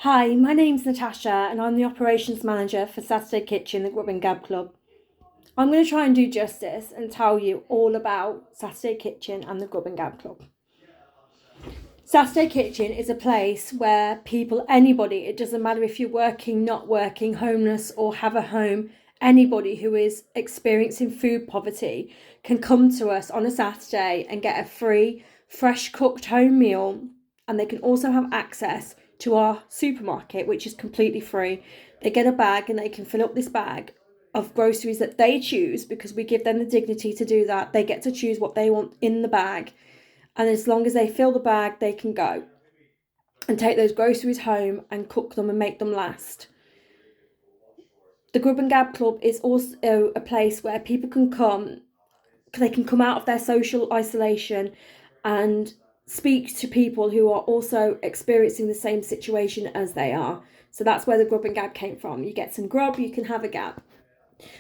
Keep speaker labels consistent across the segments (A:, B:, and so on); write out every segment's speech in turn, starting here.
A: Hi, my name's Natasha and I'm the operations manager for Saturday Kitchen, the Grub and Gab Club. I'm going to try and do justice and tell you all about Saturday Kitchen and the Grub and Gab Club. Saturday Kitchen is a place where people, anybody, it doesn't matter if you're working, not working, homeless or have a home, anybody who is experiencing food poverty can come to us on a Saturday and get a free, fresh cooked home meal. And they can also have access to our supermarket, which is completely free. They get a bag and they can fill up this bag of groceries that they choose because we give them the dignity to do that. They get to choose what they want in the bag. And as long as they fill the bag, they can go and take those groceries home and cook them and make them last. The Grub and Gab Club is also a place where people can come, they can come out of their social isolation and speak to people who are also experiencing the same situation as they are. So that's where the Grub and Gab came from. You get some grub, you can have a gab.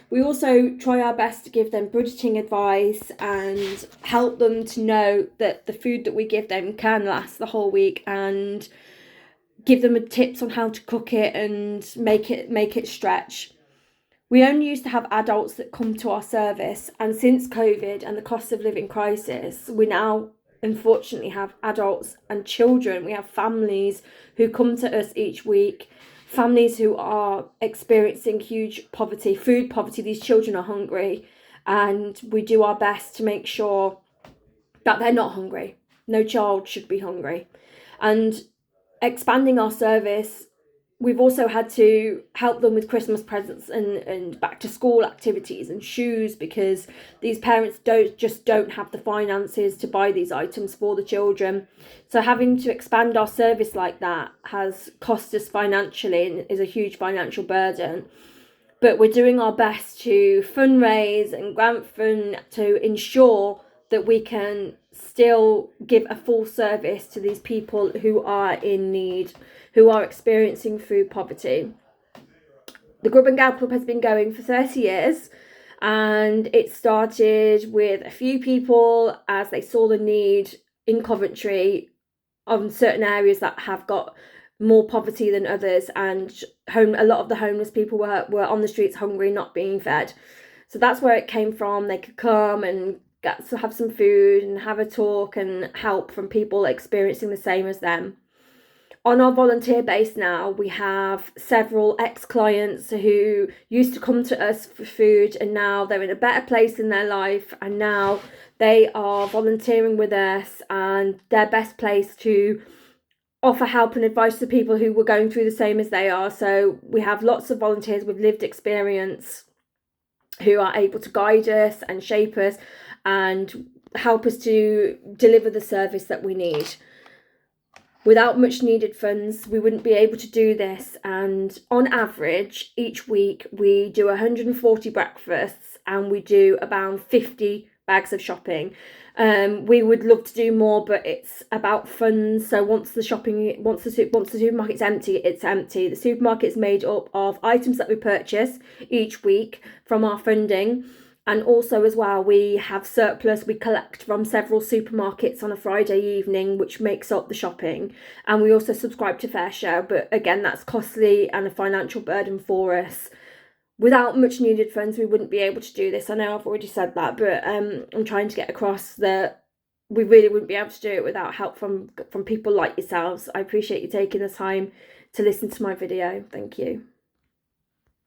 A: We also try our best to give them budgeting advice and help them to know that the food that we give them can last the whole week, and give them tips on how to cook it and make it stretch. We only used to have adults that come to our service, and since COVID and the cost of living crisis, we now unfortunately have adults and children. We have families who come to us each week, families who are experiencing huge poverty, food poverty. These children are hungry, and we do our best to make sure that they're not hungry. No child should be hungry. And expanding our service, we've also had to help them with Christmas presents and back to school activities and shoes, because these parents don't have the finances to buy these items for the children. So having to expand our service like that has cost us financially and is a huge financial burden. But we're doing our best to fundraise and grant fund to ensure that we can still give a full service to these people who are in need, who are experiencing food poverty. The Grub and Gab Club has been going for 30 years, and it started with a few people as they saw the need in Coventry on certain areas that have got more poverty than others, and a lot of the homeless people were on the streets hungry, not being fed. So that's where it came from. They could come and get to have some food and have a talk and help from people experiencing the same as them. On our volunteer base now, we have several ex-clients who used to come to us for food, and now they're in a better place in their life, and now they are volunteering with us, and they're best placed to offer help and advice to people who were going through the same as they are. So we have lots of volunteers with lived experience who are able to guide us and shape us and help us to deliver the service that we need. Without much needed funds, we wouldn't be able to do this. And on average, each week we do 140 breakfasts and we do about 50 bags of shopping. We would love to do more, but it's about funds. So once the supermarket's empty, it's empty. The supermarket is made up of items that we purchase each week from our funding. And also as well, we have surplus we collect from several supermarkets on a Friday evening, which makes up the shopping. And we also subscribe to Fair Share, but again, that's costly and a financial burden for us. Without much needed funds, we wouldn't be able to do this. I know I've already said that, but I'm trying to get across that we really wouldn't be able to do it without help from people like yourselves. I appreciate you taking the time to listen to my video. Thank you.